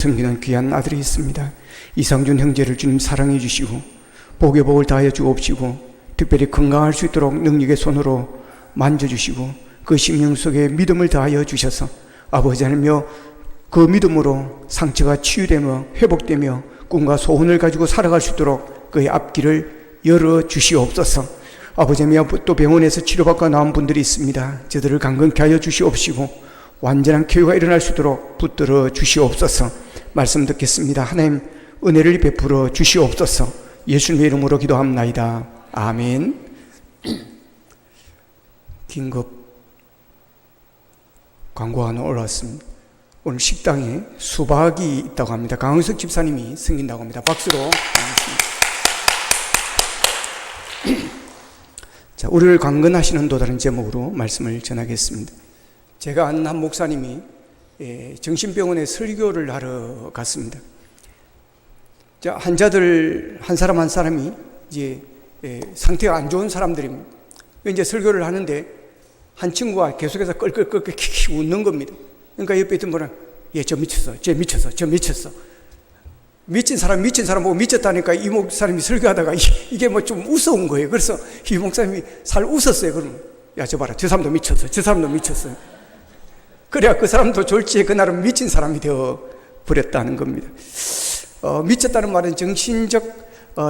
섬기는 귀한 아들이 있습니다. 이상준 형제를 주님 사랑해 주시고 복의 복을 다하여 주옵시고 특별히 건강할 수 있도록 능력의 손으로 만져주시고 그 심령 속에 믿음을 다하여 주셔서 아버지 하나님여 그 믿음으로 상처가 치유되며 회복되며 꿈과 소원을 가지고 살아갈 수 있도록 그의 앞길을 열어주시옵소서. 아버지 하나님여 또 병원에서 치료받고 나온 분들이 있습니다. 저들을 강건케 하여 주시옵시고 완전한 쾌유가 일어날 수 있도록 붙들어 주시옵소서. 말씀 듣겠습니다. 하나님 은혜를 베풀어 주시옵소서. 예수님의 이름으로 기도합나이다. 아멘. 긴급 광고 하나 올라왔습니다. 오늘 식당에 수박이 있다고 합니다. 강은석 집사님이 승인다고 합니다. 박수로 반갑습니다. 자, 우리를 강건하시는 또 다른 제목으로 말씀을 전하겠습니다. 제가 아는 한 목사님이 정신병원에 설교를 하러 갔습니다. 자, 환자들 한 사람 한 사람이 이제 상태가 안 좋은 사람들입니다. 이제 설교를 하는데 한 친구가 계속해서 껄껄껄껄 킥킥 웃는 겁니다. 그러니까 옆에 있던 분은 저 미쳤어, 저 미쳤어, 저 미쳤어. 미친 사람 보고 미쳤다니까 이 목사님이 설교하다가 이게 뭐 좀 우스운 거예요. 그래서 이 목사님이 살 웃었어요. 그러면 야, 저 봐라, 저 사람도 미쳤어, 저 사람도 미쳤어. 그래야 그 사람도 졸지에 그날은 미친 사람이 되어 버렸다는 겁니다. 미쳤다는 말은 정신적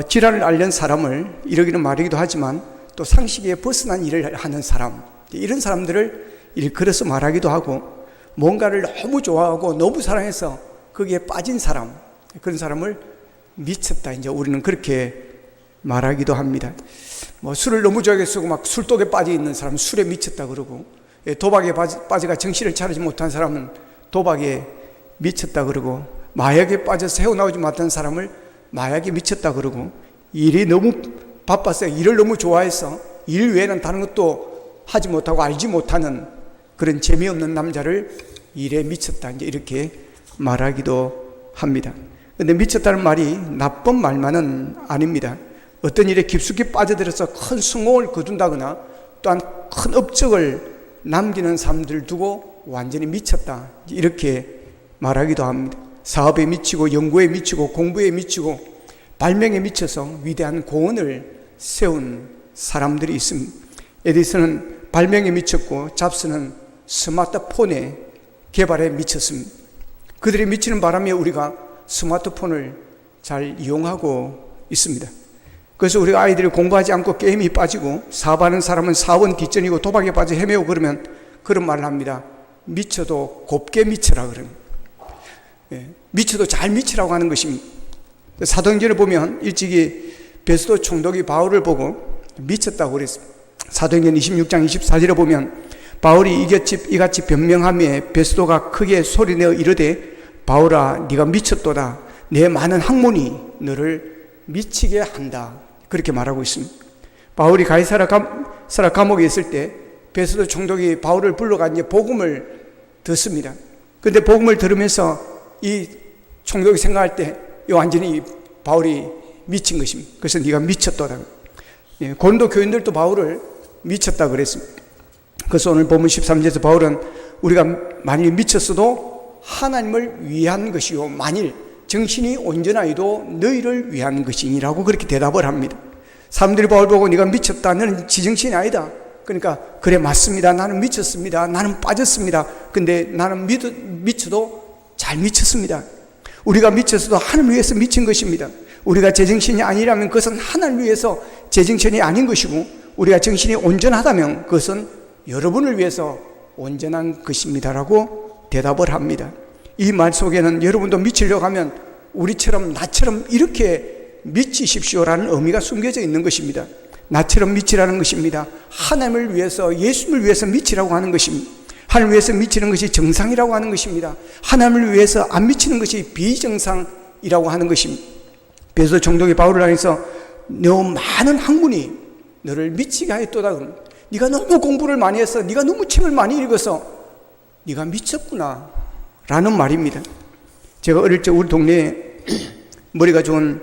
질환을 앓는 사람을 이러기는 말이기도 하지만 또 상식에 벗어난 일을 하는 사람, 이런 사람들을 일컬어서 말하기도 하고 뭔가를 너무 좋아하고 너무 사랑해서 거기에 빠진 사람, 그런 사람을 미쳤다, 이제 우리는 그렇게 말하기도 합니다. 뭐 술을 너무 좋아해서 막 술독에 빠져 있는 사람 술에 미쳤다 그러고, 도박에 빠져가 정신을 차리지 못한 사람은 도박에 미쳤다 그러고, 마약에 빠져서 헤어나오지 못한 사람을 마약에 미쳤다 그러고, 일이 너무 바빴어요. 일을 너무 좋아해서 일 외에는 다른 것도 하지 못하고 알지 못하는 그런 재미없는 남자를 일에 미쳤다, 이제 이렇게 말하기도 합니다. 그런데 미쳤다는 말이 나쁜 말만은 아닙니다. 어떤 일에 깊숙이 빠져들어서 큰 성공을 거둔다거나 또한 큰 업적을 남기는 사람들 두고 완전히 미쳤다, 이렇게 말하기도 합니다. 사업에 미치고 연구에 미치고 공부에 미치고 발명에 미쳐서 위대한 공헌을 세운 사람들이 있습니다. 에디슨은 발명에 미쳤고 잡스는 스마트폰의 개발에 미쳤습니다. 그들이 미치는 바람에 우리가 스마트폰을 잘 이용하고 있습니다. 그래서 우리 아이들이 공부하지 않고 게임에 빠지고 사업하는 사람은 사원 뒷전이고 도박에 빠져 헤매고 그러면 그런 말을 합니다. 미쳐도 곱게 미쳐라 그럽니다. 미쳐도 잘 미치라고 하는 것입니다. 사도행전을 보면 일찍이 베스도 총독이 바울을 보고 미쳤다고 그랬습니다. 사도행전 26장 24절에 보면 바울이 이같이 변명하며 베스도가 크게 소리내어 이르되 바울아 네가 미쳤도다. 내 많은 학문이 너를 미치게 한다. 그렇게 말하고 있습니다. 바울이 가이사라 감옥에 있을 때 베스도 총독이 바울을 불러가 이제 복음을 듣습니다. 그런데 복음을 들으면서 이 총독이 생각할 때 완전히 바울이 미친 것입니다. 그래서 네가 미쳤도다. 고린도 교인들도 바울을 미쳤다 그랬습니다. 그래서 오늘 본문 13절에서 바울은 우리가 만일 미쳤어도 하나님을 위한 것이요 만일 정신이 온전하여도 너희를 위한 것이니라고 그렇게 대답을 합니다. 사람들이 바울 보고 네가 미쳤다, 너는 지정신이 아니다. 그러니까 그래 맞습니다, 나는 미쳤습니다, 나는 빠졌습니다. 근데 나는 미쳐도 잘 미쳤습니다. 우리가 미쳤어도 하나님을 위해서 미친 것입니다. 우리가 제정신이 아니라면 그것은 하나님을 위해서 제정신이 아닌 것이고, 우리가 정신이 온전하다면 그것은 여러분을 위해서 온전한 것입니다라고 대답을 합니다. 이 말 속에는 여러분도 미치려고 하면 우리처럼 나처럼 이렇게 미치십시오라는 의미가 숨겨져 있는 것입니다. 나처럼 미치라는 것입니다. 하나님을 위해서, 예수님을 위해서 미치라고 하는 것입니다. 하나님을 위해서 미치는 것이 정상이라고 하는 것입니다. 하나님을 위해서 안 미치는 것이 비정상이라고 하는 것입니다. 그래서 총독이 바울을 향해서 너 많은 학문이 너를 미치게 하였도다. 네가 너무 공부를 많이 해서, 네가 너무 책을 많이 읽어서 네가 미쳤구나 라는 말입니다. 제가 어릴 적 우리 동네에 머리가 좋은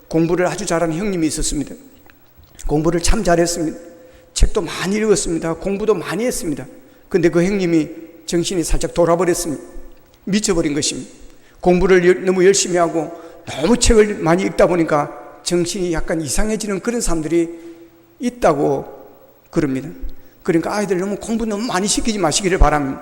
공부를 아주 잘하는 형님이 있었습니다. 공부를 참 잘했습니다. 책도 많이 읽었습니다. 공부도 많이 했습니다. 근데 그 형님이 정신이 살짝 돌아버렸습니다. 미쳐버린 것입니다. 공부를 너무 열심히 하고 너무 책을 많이 읽다 보니까 정신이 약간 이상해지는 그런 사람들이 있다고 그럽니다. 그러니까 아이들 공부 너무 많이 시키지 마시기를 바랍니다.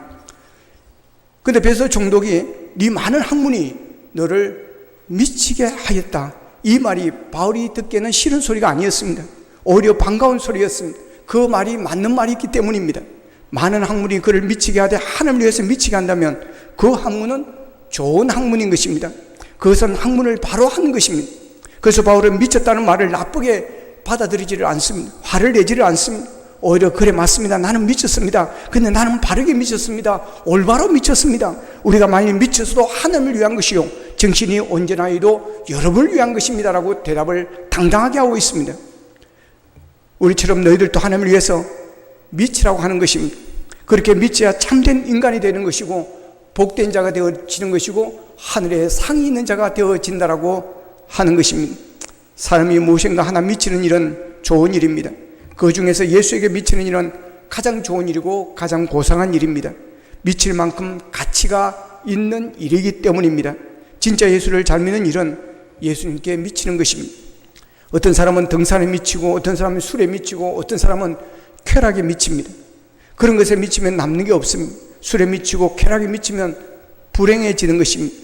근데 베드로 총독이 네 많은 학문이 너를 미치게 하였다, 이 말이 바울이 듣기에는 싫은 소리가 아니었습니다. 오히려 반가운 소리였습니다. 그 말이 맞는 말이기 때문입니다. 많은 학문이 그를 미치게 하되 하나님을 위해서 미치게 한다면 그 학문은 좋은 학문인 것입니다. 그것은 학문을 바로 한 것입니다. 그래서 바울은 미쳤다는 말을 나쁘게 받아들이지를 않습니다. 화를 내지를 않습니다. 오히려 그래 맞습니다, 나는 미쳤습니다. 근데 나는 바르게 미쳤습니다, 올바로 미쳤습니다. 우리가 만일 미쳤어도 하나님을 위한 것이요 정신이 온전하여도 여러분을 위한 것입니다 라고 대답을 당당하게 하고 있습니다. 우리처럼 너희들도 하나님을 위해서 미치라고 하는 것입니다. 그렇게 미쳐야 참된 인간이 되는 것이고 복된 자가 되어지는 것이고 하늘에 상이 있는 자가 되어진다라고 하는 것입니다. 사람이 무엇인가 하나 미치는 일은 좋은 일입니다. 그 중에서 예수에게 미치는 일은 가장 좋은 일이고 가장 고상한 일입니다. 미칠 만큼 가치가 있는 일이기 때문입니다. 진짜 예수를 잘 믿는 일은 예수님께 미치는 것입니다. 어떤 사람은 등산에 미치고 어떤 사람은 술에 미치고 어떤 사람은 쾌락에 미칩니다. 그런 것에 미치면 남는 게 없습니다. 술에 미치고 쾌락에 미치면 불행해지는 것입니다.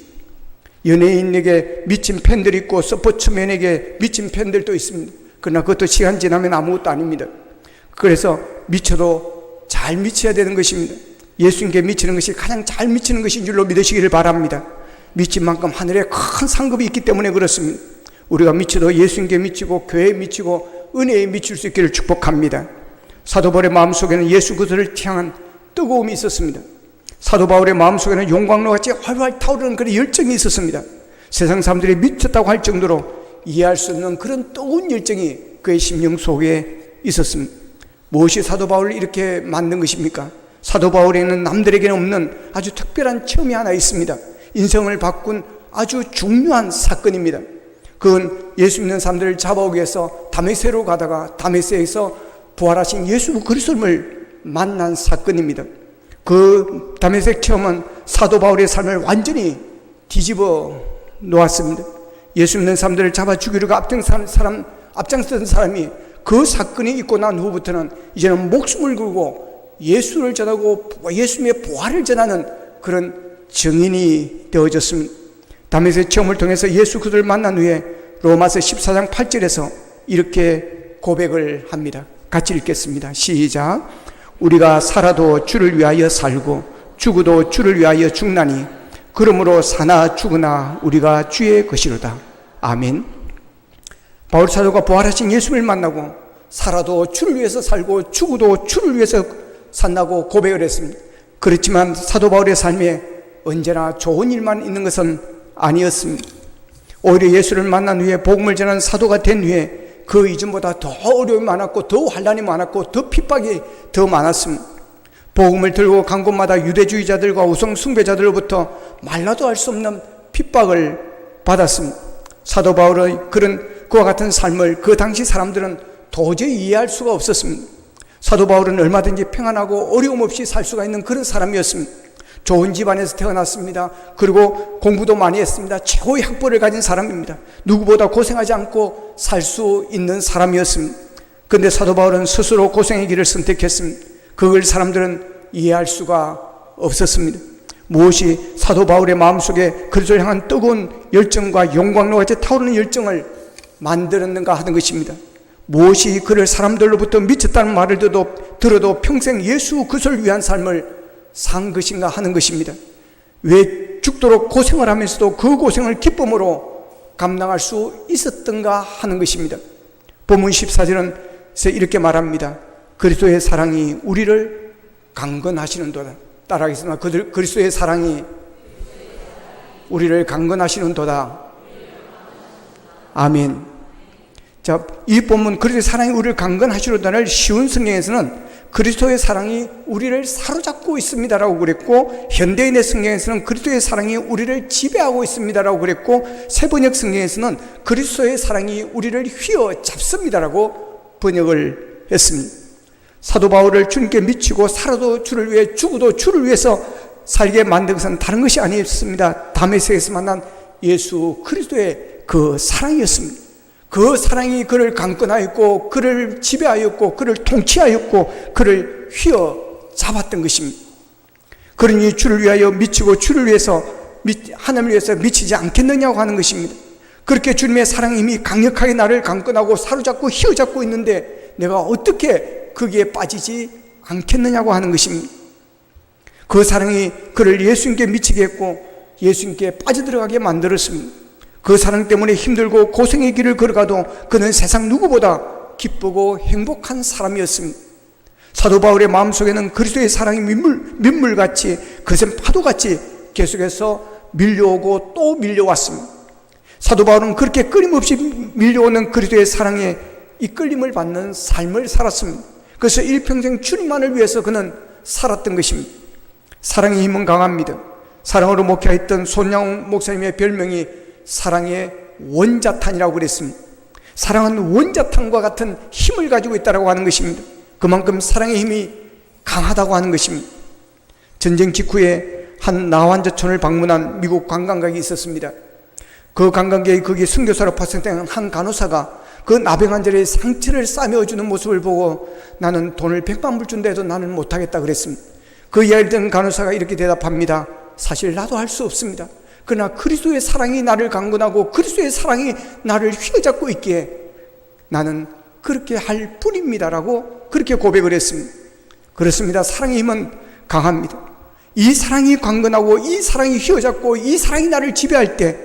연예인에게 미친 팬들이 있고 스포츠맨에게 미친 팬들도 있습니다. 그러나 그것도 시간 지나면 아무것도 아닙니다. 그래서 미쳐도 잘 미쳐야 되는 것입니다. 예수님께 미치는 것이 가장 잘 미치는 것인 줄로 믿으시기를 바랍니다. 미친 만큼 하늘에 큰 상급이 있기 때문에 그렇습니다. 우리가 미쳐도 예수님께 미치고 교회에 미치고 은혜에 미칠 수 있기를 축복합니다. 사도 바울의 마음속에는 예수 그리스도를 향한 뜨거움이 있었습니다. 사도 바울의 마음속에는 용광로 같이 활활 타오르는 그런 열정이 있었습니다. 세상 사람들이 미쳤다고 할 정도로 이해할 수 없는 그런 뜨거운 열정이 그의 심령 속에 있었습니다. 무엇이 사도 바울을 이렇게 만든 것입니까? 사도 바울에는 남들에게는 없는 아주 특별한 체험이 하나 있습니다. 인생을 바꾼 아주 중요한 사건입니다. 그건 예수 믿는 사람들을 잡아오기 위해서 다메섹으로 가다가 다메섹에서 부활하신 예수 그리스도를 만난 사건입니다. 그 다메섹 체험은 사도 바울의 삶을 완전히 뒤집어 놓았습니다. 예수 믿는 사람들을 잡아 죽이려고 앞장선 사람이 그 사건이 있고 난 후부터는 이제는 목숨을 걸고 예수를 전하고 예수님의 부활을 전하는 그런 증인이 되어졌습니다. 다메섹 체험을 통해서 예수 그리스도를 만난 후에 로마서 14장 8절에서 이렇게 고백을 합니다. 같이 읽겠습니다. 시작. 우리가 살아도 주를 위하여 살고 죽어도 주를 위하여 죽나니 그러므로 사나 죽으나 우리가 주의 것이로다. 아멘. 바울 사도가 부활하신 예수를 만나고 살아도 주를 위해서 살고 죽어도 주를 위해서 산다고 고백을 했습니다. 그렇지만 사도 바울의 삶에 언제나 좋은 일만 있는 것은 아니었습니다. 오히려 예수를 만난 후에 복음을 전하는 사도가 된 후에 그 이전보다 더 어려움이 많았고 더 환난이 많았고 더 핍박이 더 많았습니다. 복음을 들고 간 곳마다 유대주의자들과 우상 숭배자들로부터 말라도 할 수 없는 핍박을 받았습니다. 사도 바울의 그와 같은 삶을 그 당시 사람들은 도저히 이해할 수가 없었습니다. 사도 바울은 얼마든지 평안하고 어려움 없이 살 수가 있는 그런 사람이었습니다. 좋은 집안에서 태어났습니다. 그리고 공부도 많이 했습니다. 최고의 학벌을 가진 사람입니다. 누구보다 고생하지 않고 살 수 있는 사람이었습니다. 그런데 사도 바울은 스스로 고생의 길을 선택했습니다. 그걸 사람들은 이해할 수가 없었습니다. 무엇이 사도 바울의 마음속에 그리스도를 향한 뜨거운 열정과 영광로같이 타오르는 열정을 만들었는가 하는 것입니다. 무엇이 그를 사람들로부터 미쳤다는 말을 들어도 평생 예수 그리스도를 위한 삶을 산 것인가 하는 것입니다. 왜 죽도록 고생을 하면서도 그 고생을 기쁨으로 감당할 수 있었던가 하는 것입니다. 본문 14절은 이렇게 말합니다. 그리스도의 사랑이 우리를 강건하시는도다. 따라하겠습니다. 그리스도의 사랑이 우리를 강건하시는도다. 아멘. 자, 이 본문 그리스도의 사랑이 우리를 강건하시는도다를 쉬운 성경에서는 그리스도의 사랑이 우리를 사로잡고 있습니다라고 그랬고, 현대인의 성경에서는 그리스도의 사랑이 우리를 지배하고 있습니다라고 그랬고, 새번역 성경에서는 그리스도의 사랑이 우리를 휘어잡습니다라고 번역을 했습니다. 사도 바울을 주님께 미치고 살아도 주를 위해 죽어도 주를 위해서 살게 만든 것은 다른 것이 아니었습니다. 다메섹에서 만난 예수 그리스도의 그 사랑이었습니다. 그 사랑이 그를 강권하였고 그를 지배하였고 그를 통치하였고 그를 휘어잡았던 것입니다. 그러니 주를 위하여 미치고 주를 위해서 하나님을 위해서 미치지 않겠느냐고 하는 것입니다. 그렇게 주님의 사랑이 이미 강력하게 나를 강권하고 사로잡고 휘어잡고 있는데 내가 어떻게 거기에 빠지지 않겠느냐고 하는 것입니다. 그 사랑이 그를 예수님께 미치게 했고 예수님께 빠져들어가게 만들었습니다. 그 사랑 때문에 힘들고 고생의 길을 걸어가도 그는 세상 누구보다 기쁘고 행복한 사람이었습니다. 사도 바울의 마음속에는 그리스도의 사랑이 민물같이 거센 파도같이 계속해서 밀려오고 또 밀려왔습니다. 사도 바울은 그렇게 끊임없이 밀려오는 그리스도의 사랑에 이끌림을 받는 삶을 살았습니다. 그래서 일평생 주님만을 위해서 그는 살았던 것입니다. 사랑의 힘은 강합니다. 사랑으로 목회했던 손양홍 목사님의 별명이 사랑의 원자탄이라고 그랬습니다. 사랑은 원자탄과 같은 힘을 가지고 있다고 하는 것입니다. 그만큼 사랑의 힘이 강하다고 하는 것입니다. 전쟁 직후에 한 나환저촌을 방문한 미국 관광객이 있었습니다. 그 관광객이 거기에 선교사로 파송된 한 간호사가 그 나병 환자의 상처를 싸매어주는 모습을 보고 나는 돈을 100만 불 준다 해도 나는 못하겠다 그랬습니다. 그 이야기를 듣는 간호사가 이렇게 대답합니다. 사실 나도 할 수 없습니다. 그러나 그리스도의 사랑이 나를 강건하고 그리스도의 사랑이 나를 휘어잡고 있기에 나는 그렇게 할 뿐입니다라고 그렇게 고백을 했습니다. 그렇습니다. 사랑의 힘은 강합니다. 이 사랑이 강건하고 이 사랑이 휘어잡고 이 사랑이 나를 지배할 때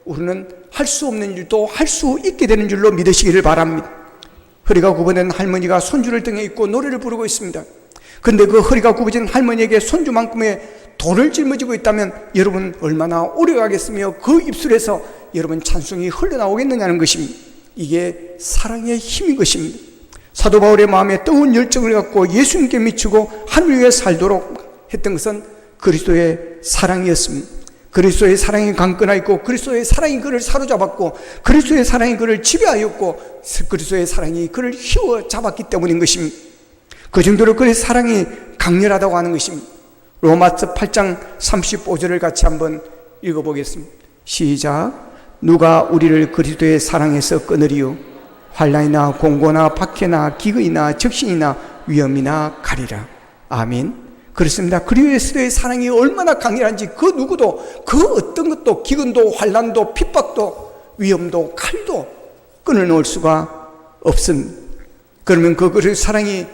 우리는 할 수 없는 일도 할 수 있게 되는 줄로 믿으시기를 바랍니다. 허리가 굽어진 할머니가 손주를 등에 입고 노래를 부르고 있습니다. 그런데 그 허리가 굽어진 할머니에게 손주만큼의 돌을 짊어지고 있다면 여러분 얼마나 오래 가겠으며 그 입술에서 여러분 찬송이 흘러나오겠느냐는 것입니다. 이게 사랑의 힘인 것입니다. 사도 바울의 마음에 뜨거운 열정을 갖고 예수님께 미치고 하늘 위에 살도록 했던 것은 그리스도의 사랑이었습니다. 그리스도의 사랑이 강건하였고 그리스도의 사랑이 그를 사로잡았고 그리스도의 사랑이 그를 지배하였고 그리스도의 사랑이 그를 휘어잡았기 때문인 것입니다. 그 정도로 그의 사랑이 강렬하다고 하는 것입니다. 로마서 8장 35절을 같이 한번 읽어보겠습니다. 시작. 누가 우리를 그리스도의 사랑에서 끊으리요? 환난이나 공고나 박해나 기근이나 적신이나 위험이나 가리라. 아멘. 그렇습니다. 그리스도의 사랑이 얼마나 강렬한지 그 누구도 그 어떤 것도 기근도 환난도 핍박도 위험도 칼도 끊어놓을 수가 없습니다. 그러면 그 사랑이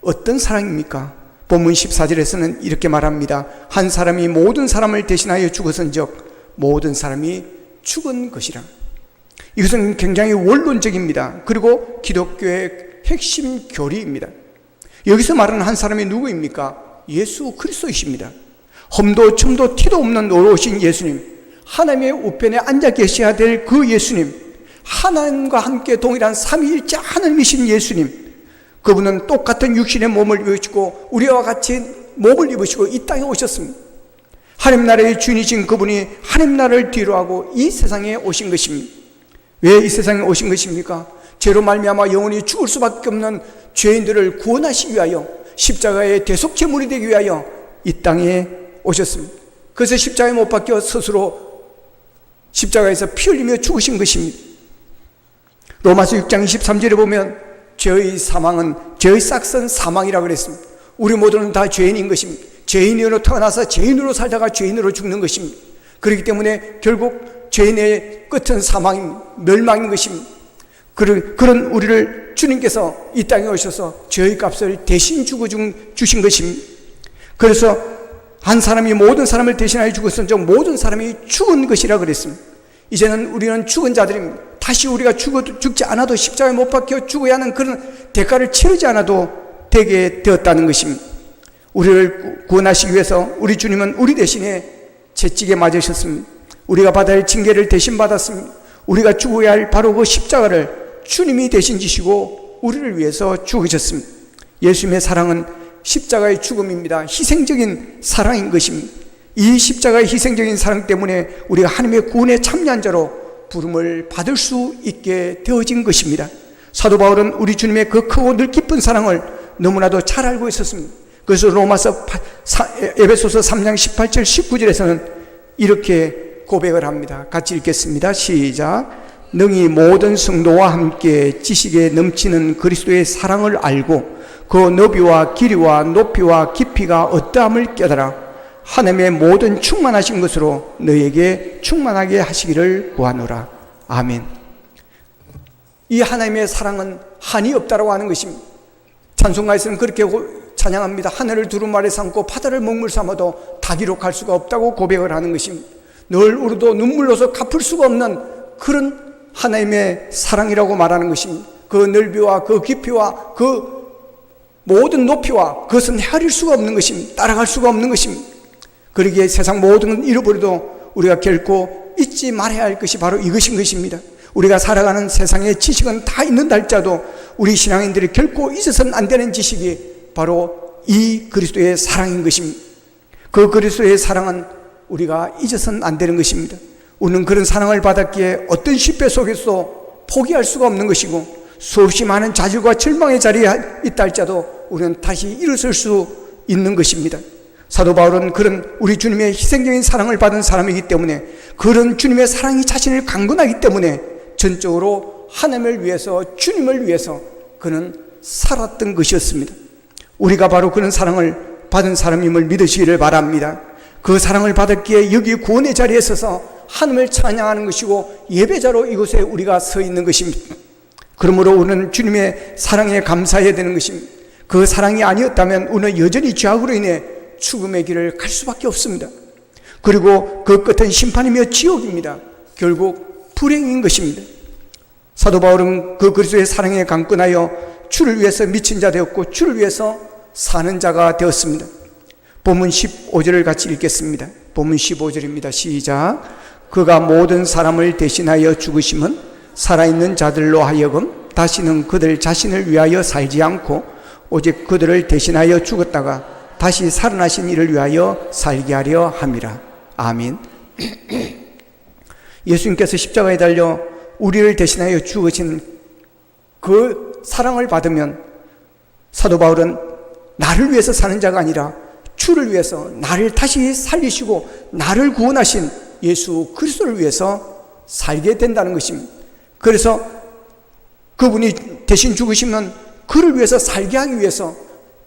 어떤 사랑입니까? 본문 14절에서는 이렇게 말합니다. 한 사람이 모든 사람을 대신하여 죽었은즉 모든 사람이 죽은 것이라. 이것은 굉장히 원론적입니다. 그리고 기독교의 핵심 교리입니다. 여기서 말하는 한 사람이 누구입니까? 예수 그리스도이십니다. 험도 첨도 티도 없는 노로우신 예수님, 하나님의 우편에 앉아 계셔야 될 그 예수님, 하나님과 함께 동일한 삼위일체 하나님이신 예수님, 그분은 똑같은 육신의 몸을 입으시고 우리와 같이 몸을 입으시고 이 땅에 오셨습니다. 하나님 나라의 주인이신 그분이 하나님 나라를 뒤로하고 이 세상에 오신 것입니다. 왜 이 세상에 오신 것입니까? 죄로 말미암아 영원히 죽을 수밖에 없는 죄인들을 구원하시기 위하여 십자가의 대속제물이 되기 위하여 이 땅에 오셨습니다. 그래서 십자가에 못 박혀 스스로 십자가에서 피 흘리며 죽으신 것입니다. 로마서 6장 23절에 보면 죄의 사망은 죄의 싹은 사망이라고 그랬습니다. 우리 모두는 다 죄인인 것입니다. 죄인으로 태어나서 죄인으로 살다가 죄인으로 죽는 것입니다. 그렇기 때문에 결국 죄인의 끝은 사망입니다. 멸망인 것입니다. 그런 우리를 주님께서 이 땅에 오셔서 죄의 값을 대신 주신 것입니다. 그래서 한 사람이 모든 사람을 대신하여 죽었은즉 모든 사람이 죽은 것이라 그랬습니다. 이제는 우리는 죽은 자들입니다. 다시 우리가 죽지 않아도 십자가에 못 박혀 죽어야 하는 그런 대가를 치르지 않아도 되게 되었다는 것입니다. 우리를 구원하시기 위해서 우리 주님은 우리 대신에 채찍에 맞으셨습니다. 우리가 받아야 할 징계를 대신 받았습니다. 우리가 죽어야 할 바로 그 십자가를 주님이 대신 지시고 우리를 위해서 죽으셨습니다. 예수님의 사랑은 십자가의 죽음입니다. 희생적인 사랑인 것입니다. 이 십자가의 희생적인 사랑 때문에 우리가 하나님의 구원에 참여한 자로 부름을 받을 수 있게 되어진 것입니다. 사도 바울은 우리 주님의 그 크고 늘 깊은 사랑을 너무나도 잘 알고 있었습니다. 그래서 에베소서 3장 18절 19절에서는 이렇게 고백을 합니다. 같이 읽겠습니다. 시작. 능히 모든 성도와 함께 지식에 넘치는 그리스도의 사랑을 알고 그 너비와 길이와 높이와 깊이가 어떠함을 깨달아 하나님의 모든 충만하신 것으로 너에게 충만하게 하시기를 구하노라. 아멘. 이 하나님의 사랑은 한이 없다라고 하는 것입니다. 찬송가에서는 그렇게 찬양합니다. 하늘을 두루마리 삼고 바다를 먹물 삼아도 다 기록할 수가 없다고 고백을 하는 것입니다. 늘 울어도 눈물로서 갚을 수가 없는 그런 하나님의 사랑이라고 말하는 것입니다. 그 넓이와 그 깊이와 그 모든 높이와 그것은 헤아릴 수가 없는 것입니다. 따라갈 수가 없는 것입니다. 그러기에 세상 모든 건 잃어버려도 우리가 결코 잊지 말아야 할 것이 바로 이것인 것입니다. 우리가 살아가는 세상의 지식은 다 있는다 할지라도 우리 신앙인들이 결코 잊어서는 안 되는 지식이 바로 이 그리스도의 사랑인 것입니다. 그 그리스도의 사랑은 우리가 잊어서는 안 되는 것입니다. 우리는 그런 사랑을 받았기에 어떤 실패 속에서도 포기할 수가 없는 것이고 수없이 많은 좌절과 절망의 자리에 있다 할지라도 우리는 다시 일어설 수 있는 것입니다. 사도 바울은 그런 우리 주님의 희생적인 사랑을 받은 사람이기 때문에 그런 주님의 사랑이 자신을 강건하기 때문에 전적으로 하나님을 위해서 주님을 위해서 그는 살았던 것이었습니다. 우리가 바로 그런 사랑을 받은 사람임을 믿으시기를 바랍니다. 그 사랑을 받았기에 여기 구원의 자리에 서서 하나님을 찬양하는 것이고 예배자로 이곳에 우리가 서 있는 것입니다. 그러므로 우리는 주님의 사랑에 감사해야 되는 것입니다. 그 사랑이 아니었다면 우리는 여전히 죄악으로 인해 죽음의 길을 갈 수밖에 없습니다. 그리고 그 끝은 심판이며 지옥입니다. 결국 불행인 것입니다. 사도 바울은 그 그리스도의 사랑에 강건하여 주를 위해서 미친 자 되었고 주를 위해서 사는 자가 되었습니다. 본문 15절을 같이 읽겠습니다. 본문 15절입니다. 시작. 그가 모든 사람을 대신하여 죽으심은 살아있는 자들로 하여금 다시는 그들 자신을 위하여 살지 않고 오직 그들을 대신하여 죽었다가 다시 살아나신 이를 위하여 살게 하려 함이라. 아멘. 예수님께서 십자가에 달려 우리를 대신하여 죽으신 그 사랑을 받으면 사도 바울은 나를 위해서 사는 자가 아니라 주를 위해서 나를 다시 살리시고 나를 구원하신 예수 그리스도를 위해서 살게 된다는 것입니다. 그래서 그분이 대신 죽으시면 그를 위해서 살게 하기 위해서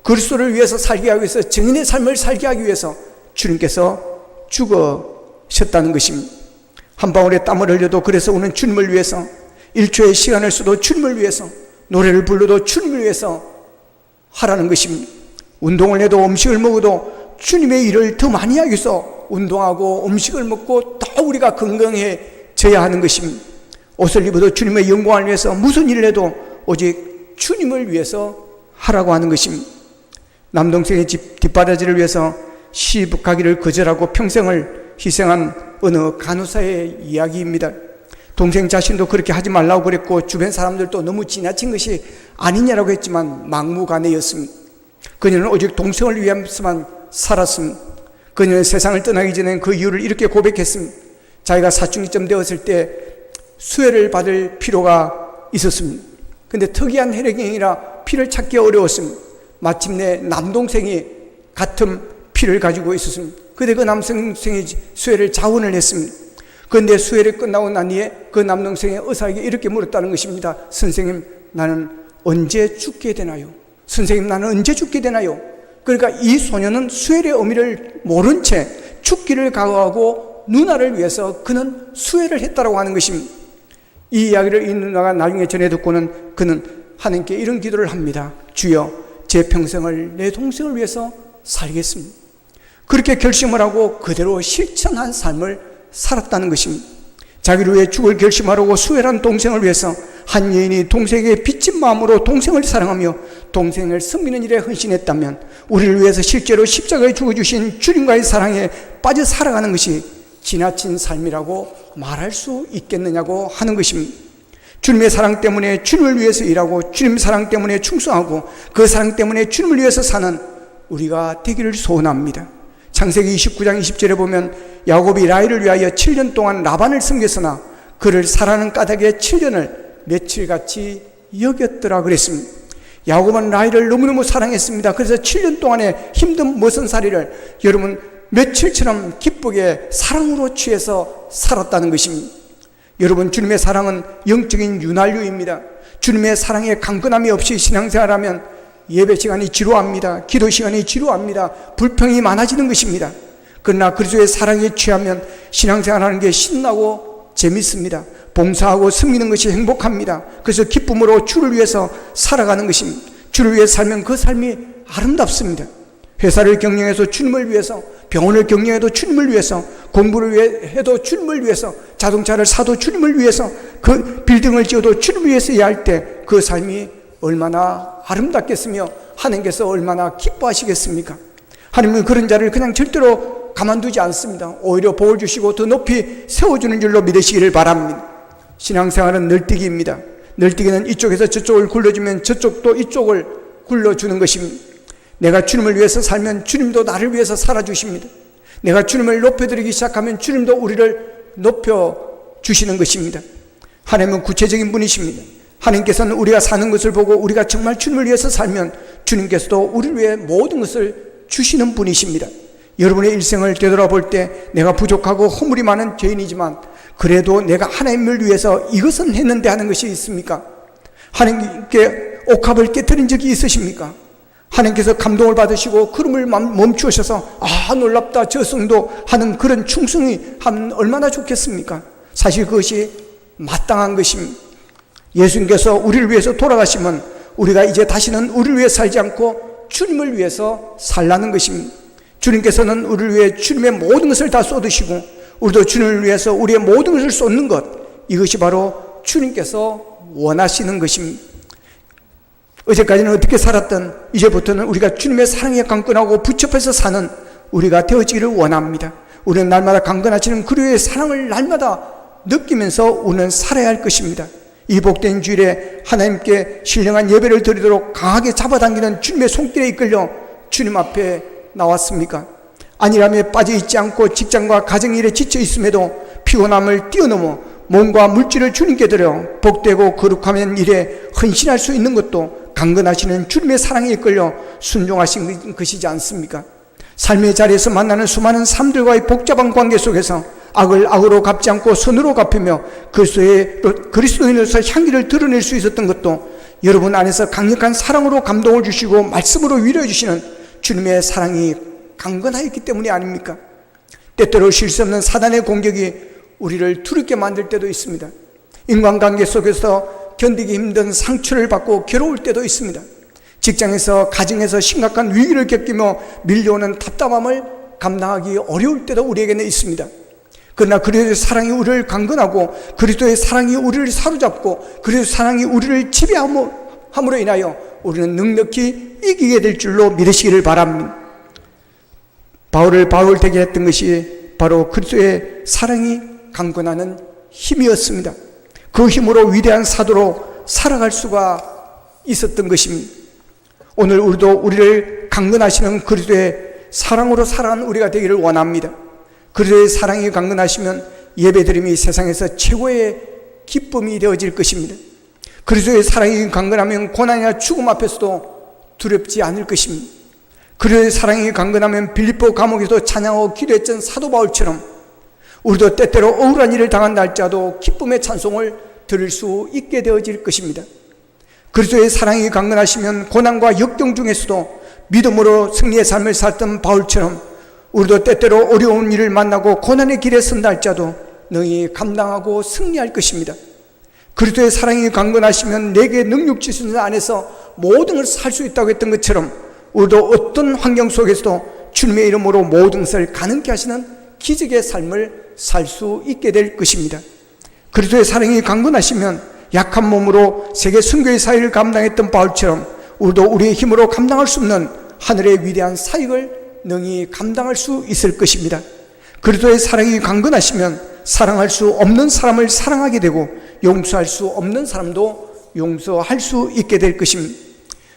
그리스도를 위해서 살게 하기 위해서 증인의 삶을 살게 하기 위해서 주님께서 죽으셨다는 것입니다. 한 방울의 땀을 흘려도 그래서 우리는 주님을 위해서 1초의 시간을 써도 주님을 위해서 노래를 불러도 주님을 위해서 하라는 것입니다. 운동을 해도 음식을 먹어도 주님의 일을 더 많이 하기 위해서 운동하고 음식을 먹고 더 우리가 건강해져야 하는 것입니다. 옷을 입어도 주님의 영광을 위해서 무슨 일을 해도 오직 주님을 위해서 하라고 하는 것입니다. 남동생의 집 뒷바라지를 위해서 시집 가기를 거절하고 평생을 희생한 어느 간호사의 이야기입니다. 동생 자신도 그렇게 하지 말라고 그랬고 주변 사람들도 너무 지나친 것이 아니냐라고 했지만 막무가내였습니다. 그녀는 오직 동생을 위해서만 살았습니다. 그녀는 세상을 떠나기 전에 그 이유를 이렇게 고백했습니다. 자기가 사춘기쯤 되었을 때 수혜를 받을 필요가 있었습니다. 근데 특이한 혈액형이라 피를 찾기 어려웠습니다. 마침내 남동생이 같은 피를 가지고 있었습니다. 그런데 그 남동생이 수혜를 자원을 했습니다. 그런데 수혜를 끝나고 난 뒤에 그 남동생의 의사에게 이렇게 물었다는 것입니다. 선생님, 나는 언제 죽게 되나요? 선생님, 나는 언제 죽게 되나요? 그러니까 이 소녀는 수혜의 의미를 모른 채 죽기를 각오하고 누나를 위해서 그는 수혜를 했다고 하는 것입니다. 이 이야기를 이 누나가 나중에 전해 듣고는 그는 하나님께 이런 기도를 합니다. 주여, 제 평생을 내 동생을 위해서 살겠습니다. 그렇게 결심을 하고 그대로 실천한 삶을 살았다는 것입니다. 자기를 위해 죽을 결심하려고 수혜란 동생을 위해서 한 여인이 동생에게 빚진 마음으로 동생을 사랑하며 동생을 섬기는 일에 헌신했다면 우리를 위해서 실제로 십자가에 죽어주신 주님과의 사랑에 빠져 살아가는 것이 지나친 삶이라고 말할 수 있겠느냐고 하는 것입니다. 주님의 사랑 때문에 주님을 위해서 일하고 주님의 사랑 때문에 충성하고 그 사랑 때문에 주님을 위해서 사는 우리가 되기를 소원합니다. 창세기 29장 20절에 보면 야곱이 라헬을 위하여 7년 동안 라반을 섬겼으나 그를 사랑하는 까닭에 7년을 며칠같이 여겼더라 그랬습니다. 야곱은 라헬을 너무너무 사랑했습니다. 그래서 7년 동안의 힘든 머선살이를 여러분 며칠처럼 기쁘게 사랑으로 취해서 살았다는 것입니다. 여러분, 주님의 사랑은 영적인 윤활유입니다. 주님의 사랑에 강건함이 없이 신앙생활하면 예배 시간이 지루합니다. 기도 시간이 지루합니다. 불평이 많아지는 것입니다. 그러나 그리스도의 사랑에 취하면 신앙생활하는 게 신나고 재밌습니다. 봉사하고 섬기는 것이 행복합니다. 그래서 기쁨으로 주를 위해서 살아가는 것입니다. 주를 위해 살면 그 삶이 아름답습니다. 회사를 경영해서 주님을 위해서, 병원을 경영해도 주님을 위해서, 공부를 해도 주님을 위해서, 자동차를 사도 주님을 위해서, 그 빌딩을 지어도 주님을 위해서 해야 할 때 그 삶이 얼마나 아름답겠으며 하나님께서 얼마나 기뻐하시겠습니까? 하나님은 그런 자를 그냥 절대로 가만두지 않습니다. 오히려 복을 주시고 더 높이 세워주는 줄로 믿으시기를 바랍니다. 신앙생활은 널뛰기입니다. 널뛰기는 이쪽에서 저쪽을 굴러주면 저쪽도 이쪽을 굴러주는 것입니다. 내가 주님을 위해서 살면 주님도 나를 위해서 살아주십니다. 내가 주님을 높여드리기 시작하면 주님도 우리를 높여주시는 것입니다. 하나님은 구체적인 분이십니다. 하나님께서는 우리가 사는 것을 보고 우리가 정말 주님을 위해서 살면 주님께서도 우리를 위해 모든 것을 주시는 분이십니다. 여러분의 일생을 되돌아볼 때 내가 부족하고 허물이 많은 죄인이지만 그래도 내가 하나님을 위해서 이것은 했는데 하는 것이 있습니까? 하나님께 옥합을 깨뜨린 적이 있으십니까? 하나님께서 감동을 받으시고 걸음을 멈추셔서 놀랍다 저 성도 하는 그런 충성이 하면 얼마나 좋겠습니까? 사실 그것이 마땅한 것입니다. 예수님께서 우리를 위해서 돌아가시면 우리가 이제 다시는 우리를 위해 살지 않고 주님을 위해서 살라는 것입니다. 주님께서는 우리를 위해 주님의 모든 것을 다 쏟으시고 우리도 주님을 위해서 우리의 모든 것을 쏟는 것, 이것이 바로 주님께서 원하시는 것입니다. 어제까지는 어떻게 살았던 이제부터는 우리가 주님의 사랑에 강건하고 붙잡혀서 사는 우리가 되어지기를 원합니다. 우리는 날마다 강건하시는 그리스도의 사랑을 날마다 느끼면서 우리는 살아야 할 것입니다. 이 복된 주일에 하나님께 신령한 예배를 드리도록 강하게 잡아당기는 주님의 손길에 이끌려 주님 앞에 나왔습니까? 안일함에 빠져있지 않고 직장과 가정일에 지쳐 있음에도 피곤함을 뛰어넘어 몸과 물질을 주님께 드려 복되고 거룩하면 일에 헌신할 수 있는 것도 강건하시는 주님의 사랑에 이끌려 순종하신 것이지 않습니까? 삶의 자리에서 만나는 수많은 사람들과의 복잡한 관계 속에서 악을 악으로 갚지 않고 선으로 갚으며 그리스도인으로서 향기를 드러낼 수 있었던 것도 여러분 안에서 강력한 사랑으로 감동을 주시고 말씀으로 위로해 주시는 주님의 사랑이 강건하였기 때문이 아닙니까? 때때로 쉴 수 없는 사단의 공격이 우리를 두렵게 만들 때도 있습니다. 인간관계 속에서 견디기 힘든 상처를 받고 괴로울 때도 있습니다. 직장에서 가정에서 심각한 위기를 겪으며 밀려오는 답답함을 감당하기 어려울 때도 우리에게는 있습니다. 그러나 그리스도의 사랑이 우리를 강건하고 그리스도의 사랑이 우리를 사로잡고 그리스도의 사랑이 우리를 지배함으로 인하여 우리는 넉넉히 이기게 될 줄로 믿으시기를 바랍니다. 바울을 바울 되게 했던 것이 바로 그리스도의 사랑이 강건하는 힘이었습니다. 그 힘으로 위대한 사도로 살아갈 수가 있었던 것입니다. 오늘 우리도 우리를 강건하시는 그리스도의 사랑으로 살아가는 우리가 되기를 원합니다. 그리스도의 사랑이 강건하시면 예배드림이 세상에서 최고의 기쁨이 되어질 것입니다. 그리스도의 사랑이 강건하면 고난이나 죽음 앞에서도 두렵지 않을 것입니다. 그리스도의 사랑이 강건하면 빌립보 감옥에서 찬양하고 기도했던 사도 바울처럼 우리도 때때로 억울한 일을 당한다 할지라도 기쁨의 찬송을 들을 수 있게 되어질 것입니다. 그리스도의 사랑이 강건하시면 고난과 역경 중에서도 믿음으로 승리의 삶을 살던 바울처럼 우리도 때때로 어려운 일을 만나고 고난의 길에 선다 할지라도 능히 감당하고 승리할 것입니다. 그리스도의 사랑이 강건하시면 내게 능력 주시는 안에서 모든 걸 살 수 있다고 했던 것처럼 우리도 어떤 환경 속에서도 주님의 이름으로 모든 것을 가능케 하시는 기적의 삶을 살 수 있게 될 것입니다. 그리스도의 사랑이 강건하시면 약한 몸으로 세계 선교의 사역을 감당했던 바울처럼 우리도 우리의 힘으로 감당할 수 없는 하늘의 위대한 사역을 능히 감당할 수 있을 것입니다. 그리스도의 사랑이 강건하시면 사랑할 수 없는 사람을 사랑하게 되고 용서할 수 없는 사람도 용서할 수 있게 될 것입니다.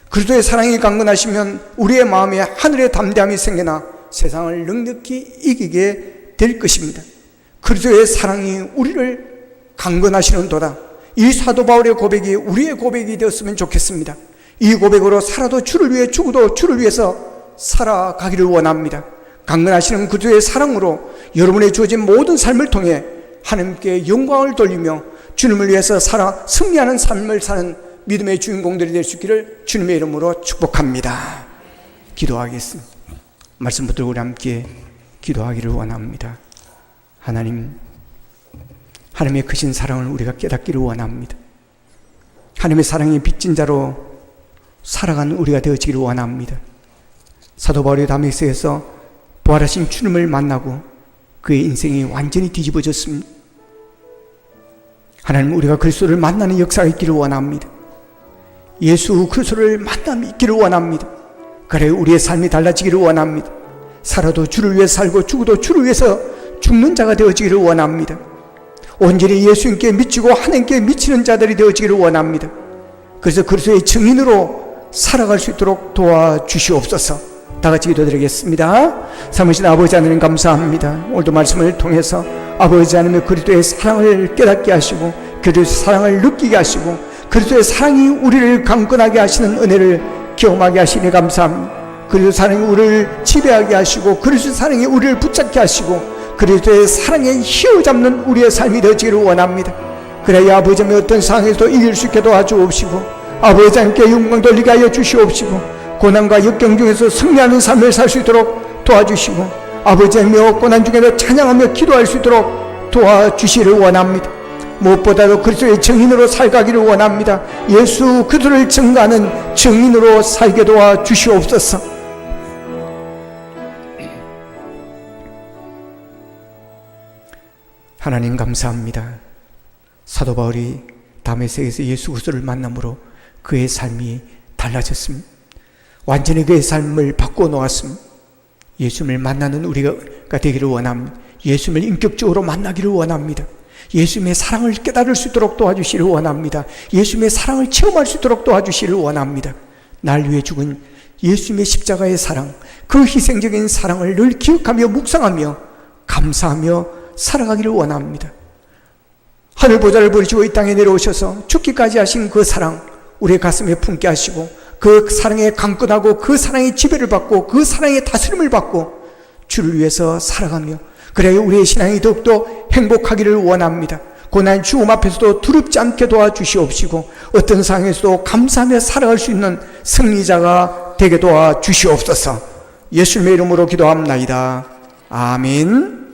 그리스도의 사랑이 강건하시면 우리의 마음에 하늘의 담대함이 생겨나 세상을 넉넉히 이기게 될 것입니다. 그리스도의 사랑이 우리를 강건하시는 도다. 이 사도 바울의 고백이 우리의 고백이 되었으면 좋겠습니다. 이 고백으로 살아도 주를 위해, 죽어도 주를 위해서 살아가기를 원합니다. 강건하시는 그주의 사랑으로 여러분의 주어진 모든 삶을 통해 하나님께 영광을 돌리며 주님을 위해서 살아 승리하는 삶을 사는 믿음의 주인공들이 될 수 있기를 주님의 이름으로 축복합니다. 기도하겠습니다. 말씀 붙들고 우리 함께 기도하기를 원합니다. 하나님, 하나님의 크신 사랑을 우리가 깨닫기를 원합니다. 하나님의 사랑이 빚진 자로 살아가는 우리가 되어지기를 원합니다. 사도 바울이 다메섹에서 부활하신 주님을 만나고 그의 인생이 완전히 뒤집어졌습니다. 하나님, 우리가 그리스도를 만나는 역사가 있기를 원합니다. 예수 그리스도를 만남이 있기를 원합니다. 그래 우리의 삶이 달라지기를 원합니다. 살아도 주를 위해 살고 죽어도 주를 위해서 죽는 자가 되어지기를 원합니다. 온전히 예수님께 미치고 하나님께 미치는 자들이 되어지기를 원합니다. 그래서 그리스도의 증인으로 살아갈 수 있도록 도와주시옵소서. 다 같이 기도드리겠습니다. 삼으신 아버지 하나님 감사합니다. 오늘도 말씀을 통해서 아버지 하나님의 그리스도의 사랑을 깨닫게 하시고 그리스도의 사랑을 느끼게 하시고 그리스도의 사랑이 우리를 강건하게 하시는 은혜를 경험하게 하시니 감사합니다. 그리스도의 사랑이 우리를 지배하게 하시고 그리스도의 사랑이 우리를 붙잡게 하시고 그리스도의 사랑에 휘어잡는 우리의 삶이 되어지기를 원합니다. 그래야 아버지 하나님의 어떤 상황에서도 이길 수 있게 도와주옵시고 아버지 하나님께 영광 돌리게 하여 주시옵시고 고난과 역경 중에서 승리하는 삶을 살 수 있도록 도와주시고 아버지 하나님의 고난 중에도 찬양하며 기도할 수 있도록 도와주시기를 원합니다. 무엇보다도 그리스도의 증인으로 살가기를 원합니다. 예수 그리스도를 증거하는 증인으로 살게 도와주시옵소서. 하나님 감사합니다. 사도 바울이 다메섹에서 예수 그리스도를 만남으로 그의 삶이 달라졌습니다. 완전히 그의 삶을 바꾸어 놓았습니다. 예수님을 만나는 우리가 되기를 원합니다. 예수님을 인격적으로 만나기를 원합니다. 예수님의 사랑을 깨달을 수 있도록 도와주시기를 원합니다. 예수님의 사랑을 체험할 수 있도록 도와주시기를 원합니다. 날 위해 죽은 예수님의 십자가의 사랑, 그 희생적인 사랑을 늘 기억하며 묵상하며 감사하며 살아가기를 원합니다. 하늘 보좌를 버리시고 이 땅에 내려오셔서 죽기까지 하신 그 사랑 우리의 가슴에 품게 하시고 그 사랑에 강건하고 그 사랑의 지배를 받고 그 사랑의 다스림을 받고 주를 위해서 살아가며 그래야 우리의 신앙이 더욱더 행복하기를 원합니다. 고난 죽음 앞에서도 두렵지 않게 도와주시옵시고 어떤 상황에서도 감사하며 살아갈 수 있는 승리자가 되게 도와주시옵소서. 예수님의 이름으로 기도합나이다. 아멘.